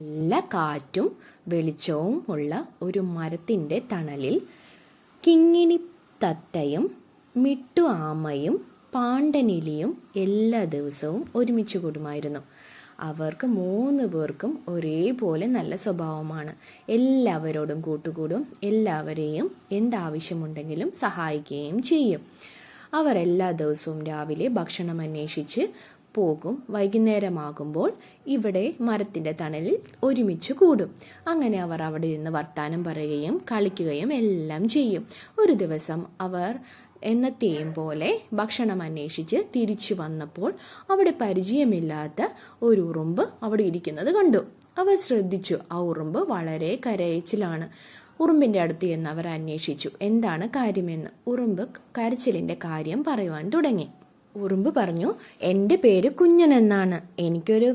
നല്ല കാറ്റും വെളിച്ചവും ഉള്ള ഒരു മരത്തിൻ്റെ തണലിൽ കിങ്ങിണി തത്തയും മിട്ടു ആമയും പാണ്ടനെലിയും എല്ലാ ദിവസവും ഒരുമിച്ച് കൂടുമായിരുന്നു. അവർക്ക് 3 പേർക്കും ഒരേപോലെ നല്ല സ്വഭാവമാണ്. എല്ലാവരോടും കൂട്ടുകൂടും, എല്ലാവരെയും എന്താവശ്യമുണ്ടെങ്കിലും സഹായിക്കുകയും ചെയ്യും. അവർ എല്ലാ ദിവസവും രാവിലെ ഭക്ഷണം അന്വേഷിച്ച് പോകും. വൈകുന്നേരമാകുമ്പോൾ ഇവിടെ മരത്തിൻ്റെ തണലിൽ ഒരുമിച്ച് കൂടും. അങ്ങനെ അവർ അവിടെ നിന്ന് വർത്താനം പറയുകയും കളിക്കുകയും എല്ലാം ചെയ്യും. ഒരു ദിവസം അവർ എന്നത്തെയും പോലെ ഭക്ഷണം അന്വേഷിച്ച് തിരിച്ചു വന്നപ്പോൾ അവിടെ പരിചയമില്ലാത്ത ഒരു ഉറുമ്പ് അവിടെ ഇരിക്കുന്നത് കണ്ടു. അവർ ശ്രദ്ധിച്ചു, ആ ഉറുമ്പ് വളരെ കരച്ചിലാണ്. ഉറുമ്പിൻ്റെ അടുത്ത് എന്ന് അവർ അന്വേഷിച്ചു എന്താണ് കാര്യമെന്ന്. ഉറുമ്പ് കരച്ചിലിൻ്റെ കാര്യം പറയുവാൻ തുടങ്ങി. ഉറുമ്പ് പറഞ്ഞു, എൻ്റെ പേര് കുഞ്ഞൻ എന്നാണ്. എനിക്കൊരു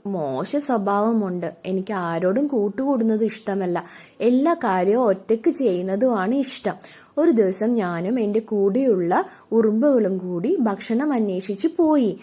മോശ സ്വഭാവമുണ്ട്. എനിക്ക് ആരോടും കൂട്ടുകൂടുന്നത് ഇഷ്ടമല്ല. എല്ലാ കാര്യവും ഒറ്റയ്ക്ക് ചെയ്യുന്നതുമാണ് ഇഷ്ടം. ഒരു ദിവസം ഞാനും എൻ്റെ കൂടെയുള്ള ഉറുമ്പുകളും കൂടി ഭക്ഷണം അന്വേഷിച്ച് പോയി.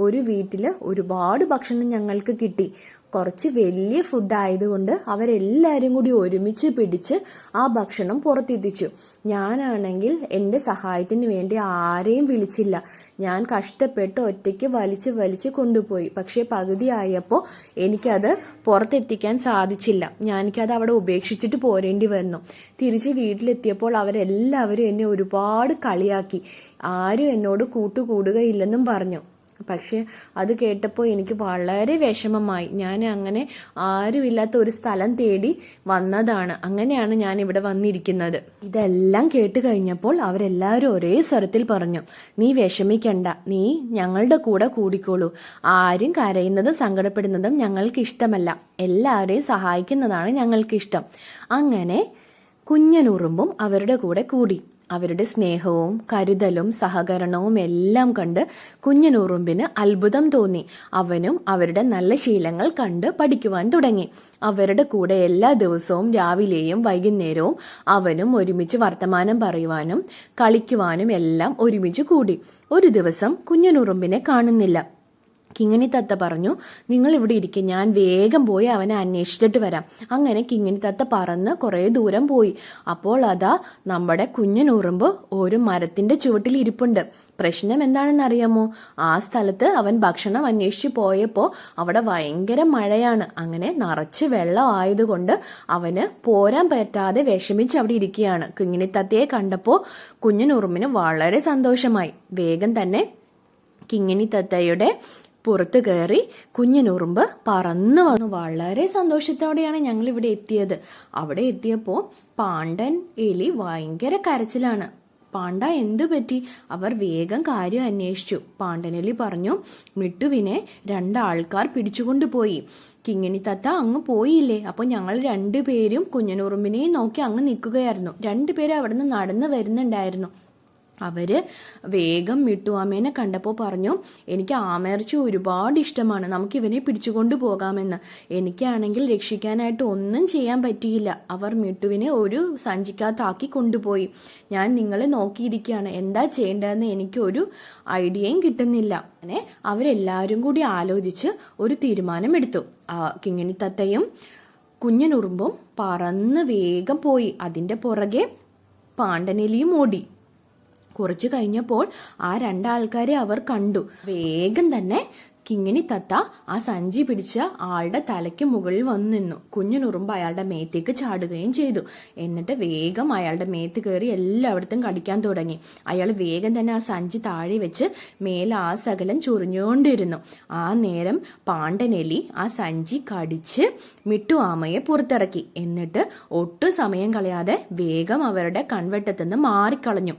ഒരു വീട്ടിൽ ഒരുപാട് ഭക്ഷണം ഞങ്ങൾക്ക് കിട്ടി. കുറച്ച് വലിയ ഫുഡ് ആയതുകൊണ്ട് അവരെല്ലാവരും കൂടി ഒരുമിച്ച് പിടിച്ച് ആ ഭക്ഷണം പുറത്തെത്തിച്ചു. ഞാനാണെങ്കിൽ എൻ്റെ സഹായത്തിന് വേണ്ടി ആരെയും വിളിച്ചില്ല. ഞാൻ കഷ്ടപ്പെട്ട് ഒറ്റയ്ക്ക് വലിച്ച് കൊണ്ടുപോയി. പക്ഷേ പകുതിയായപ്പോൾ എനിക്കത് പുറത്തെത്തിക്കാൻ സാധിച്ചില്ല. എനിക്കത് അവിടെ ഉപേക്ഷിച്ചിട്ട് പോരേണ്ടി വന്നു. തിരിച്ച് വീട്ടിലെത്തിയപ്പോൾ അവരെല്ലാവരും എന്നെ ഒരുപാട് കളിയാക്കി. ആരും എന്നോട് കൂട്ടുകൂടുകയില്ലെന്നും പറഞ്ഞു. പക്ഷെ അത് കേട്ടപ്പോൾ എനിക്ക് വളരെ വിഷമമായി. ഞാൻ അങ്ങനെ ആരുമില്ലാത്ത ഒരു സ്ഥലം തേടി വന്നതാണ്. അങ്ങനെയാണ് ഞാൻ ഇവിടെ വന്നിരിക്കുന്നത്. ഇതെല്ലാം കേട്ട് കഴിഞ്ഞപ്പോൾ അവരെല്ലാവരും ഒരേ സ്വരത്തിൽ പറഞ്ഞു, നീ വിഷമിക്കണ്ട, നീ ഞങ്ങളുടെ കൂടെ കൂടിക്കോളൂ. ആരും കരയുന്നതും സങ്കടപ്പെടുന്നതും ഞങ്ങൾക്ക് ഇഷ്ടമല്ല. എല്ലാവരെയും സഹായിക്കുന്നതാണ് ഞങ്ങൾക്കിഷ്ടം. അങ്ങനെ കുഞ്ഞനുറുമ്പും അവരുടെ കൂടെ കൂടി. അവരുടെ സ്നേഹവും കരുതലും സഹകരണവും എല്ലാം കണ്ട് കുഞ്ഞനുറുമ്പിന് അത്ഭുതം തോന്നി. അവനും അവരുടെ നല്ല ശീലങ്ങൾ കണ്ട് പഠിക്കുവാൻ തുടങ്ങി. അവരുടെ കൂടെ എല്ലാ ദിവസവും രാവിലെയും വൈകുന്നേരവും അവനും ഒരുമിച്ച് വർത്തമാനം പറയുവാനും കളിക്കുവാനും എല്ലാം ഒരുമിച്ച് കൂടി. ഒരു ദിവസം കുഞ്ഞനുറുമ്പിനെ കാണുന്നില്ല. കിങ്ങിണി തത്ത പറഞ്ഞു, നിങ്ങൾ ഇവിടെ ഇരിക്കും, ഞാൻ വേഗം പോയി അവനെ അന്വേഷിച്ചിട്ട് വരാം. അങ്ങനെ കിങ്ങിണി തത്ത പറന്ന് കുറേ ദൂരം പോയി. അപ്പോൾ അതാ നമ്മുടെ കുഞ്ഞനുറുമ്പ് ഒരു മരത്തിന്റെ ചുവട്ടിൽ ഇരിപ്പുണ്ട്. പ്രശ്നം എന്താണെന്നറിയാമോ? ആ സ്ഥലത്ത് അവൻ ഭക്ഷണം അന്വേഷിച്ച് പോയപ്പോൾ അവിടെ ഭയങ്കര മഴയാണ്. അങ്ങനെ നിറച്ച് വെള്ളം ആയതുകൊണ്ട് അവന് പോരാൻ പറ്റാതെ വിഷമിച്ച് അവിടെ ഇരിക്കുകയാണ്. കിങ്ങിണി തത്തയെ കണ്ടപ്പോൾ കുഞ്ഞനുറുമ്പിന് വളരെ സന്തോഷമായി. വേഗം തന്നെ കിങ്ങിണി തത്തയുടെ പുറത്ത് കയറി കുഞ്ഞനുറുമ്പ് പറന്നു വന്നു. വളരെ സന്തോഷത്തോടെയാണ് ഞങ്ങൾ ഇവിടെ എത്തിയത്. അവിടെ എത്തിയപ്പോൾ പാണ്ടൻ എലി ഭയങ്കര കരച്ചിലാണ്. പാണ്ട എന്തു പറ്റി? അവർ വേഗം കാര്യം അന്വേഷിച്ചു. പാണ്ടനെലി പറഞ്ഞു, മിട്ടുവിനെ 2 ആൾക്കാർ പിടിച്ചുകൊണ്ടുപോയി. കിങ്ങിണി തത്ത അങ്ങ് പോയില്ലേ? അപ്പോൾ ഞങ്ങൾ 2 പേരും കുഞ്ഞനുറുമ്പിനെയും നോക്കി അങ്ങ് നിൽക്കുകയായിരുന്നു. 2 പേര് അവിടെ നിന്ന് നടന്നു വരുന്നുണ്ടായിരുന്നു. അവര് വേഗം മിട്ടുവാമേനെ കണ്ടപ്പോൾ പറഞ്ഞു, എനിക്ക് ആമേർച്ചി ഒരുപാട് ഇഷ്ടമാണ്, നമുക്ക് ഇവനെ പിടിച്ചുകൊണ്ട് പോകാമെന്ന്. എനിക്കാണെങ്കിൽ രക്ഷിക്കാനായിട്ട് ഒന്നും ചെയ്യാൻ പറ്റിയില്ല. അവർ മിട്ടുവിനെ ഒരു സഞ്ചിക്കകത്താക്കി കൊണ്ടുപോയി. ഞാൻ നിങ്ങളെ നോക്കിയിരിക്കുകയാണ്, എന്താ ചെയ്യേണ്ടതെന്ന് എനിക്കൊരു ഐഡിയയും കിട്ടുന്നില്ല. അങ്ങനെ അവരെല്ലാവരും കൂടി ആലോചിച്ച് ഒരു തീരുമാനമെടുത്തു. കിങ്ങിണി തത്തയും കുഞ്ഞനുറുമ്പും പറന്ന് വേഗം പോയി. അതിൻ്റെ പുറകെ പാണ്ടനെലിയും ഓടി. കുറച്ചു കഴിഞ്ഞപ്പോൾ ആ 2 ആൾക്കാരെ അവർ കണ്ടു. വേഗം തന്നെ കിങ്ങിണി തത്ത ആ സഞ്ചി പിടിച്ച ആളുടെ തലയ്ക്ക് മുകളിൽ വന്നു നിന്നു. കുഞ്ഞനുറുമ്പ് അയാളുടെ മേത്തേക്ക് ചാടുകയും ചെയ്തു. എന്നിട്ട് വേഗം അയാളുടെ മേത്ത് കയറി എല്ലായിടത്തും കടിക്കാൻ തുടങ്ങി. അയാൾ വേഗം തന്നെ ആ സഞ്ചി താഴെ വെച്ച് മേലെ ആ സകലം ചൊറിഞ്ഞുകൊണ്ടിരുന്നു. ആ നേരം പാണ്ടനെലി ആ സഞ്ചി കടിച്ച് മിട്ടു ആമയെ പുറത്തിറക്കി. എന്നിട്ട് ഒട്ടും സമയം കളയാതെ വേഗം അവരുടെ കൺവെട്ടത്തുനിന്ന് മാറിക്കളഞ്ഞു.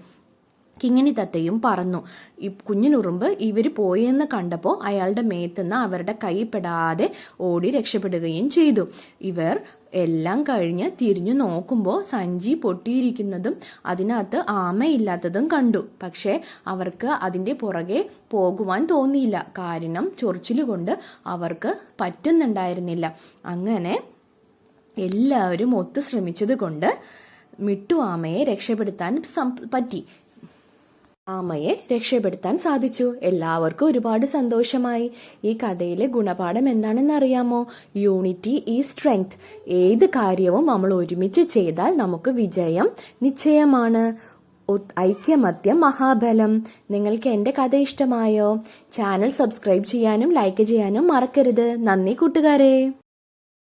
കിങ്ങിണി തത്തയും പറന്നു. ഈ കുഞ്ഞനുറുമ്പ് ഇവർ പോയെന്ന് കണ്ടപ്പോൾ അയാളുടെ മേത്തുനിന്ന് അവരുടെ കൈപ്പെടാതെ ഓടി രക്ഷപ്പെടുകയും ചെയ്തു. ഇവർ എല്ലാം കഴിഞ്ഞ് തിരിഞ്ഞു നോക്കുമ്പോൾ സഞ്ചി പൊട്ടിയിരിക്കുന്നതും അതിനകത്ത് ആമയില്ലാത്തതും കണ്ടു. പക്ഷേ അവർക്ക് അതിൻ്റെ പുറകെ പോകുവാൻ തോന്നിയില്ല. കാരണം ചൊറിച്ചിലുകൊണ്ട് അവർക്ക് പറ്റുന്നുണ്ടായിരുന്നില്ല. അങ്ങനെ എല്ലാവരും ഒത്തു ശ്രമിച്ചത് കൊണ്ട് മിട്ടു ആമയെ രക്ഷപ്പെടുത്താൻ പറ്റി. ആമയെ രക്ഷപ്പെടുത്താൻ സാധിച്ചു. എല്ലാവർക്കും ഒരുപാട് സന്തോഷമായി. ഈ കഥയിലെ ഗുണപാഠം എന്താണെന്ന് അറിയാമോ? Unity is strength. ഏത് കാര്യവും നമ്മൾ ഒരുമിച്ച് ചെയ്താൽ നമുക്ക് വിജയം നിശ്ചയമാണ്. ഐക്യമത്യം മഹാബലം. നിങ്ങൾക്ക് എൻ്റെ കഥ ഇഷ്ടമായോ? ചാനൽ സബ്സ്ക്രൈബ് ചെയ്യാനും ലൈക്ക് ചെയ്യാനും മറക്കരുത്. നന്ദി കൂട്ടുകാരെ.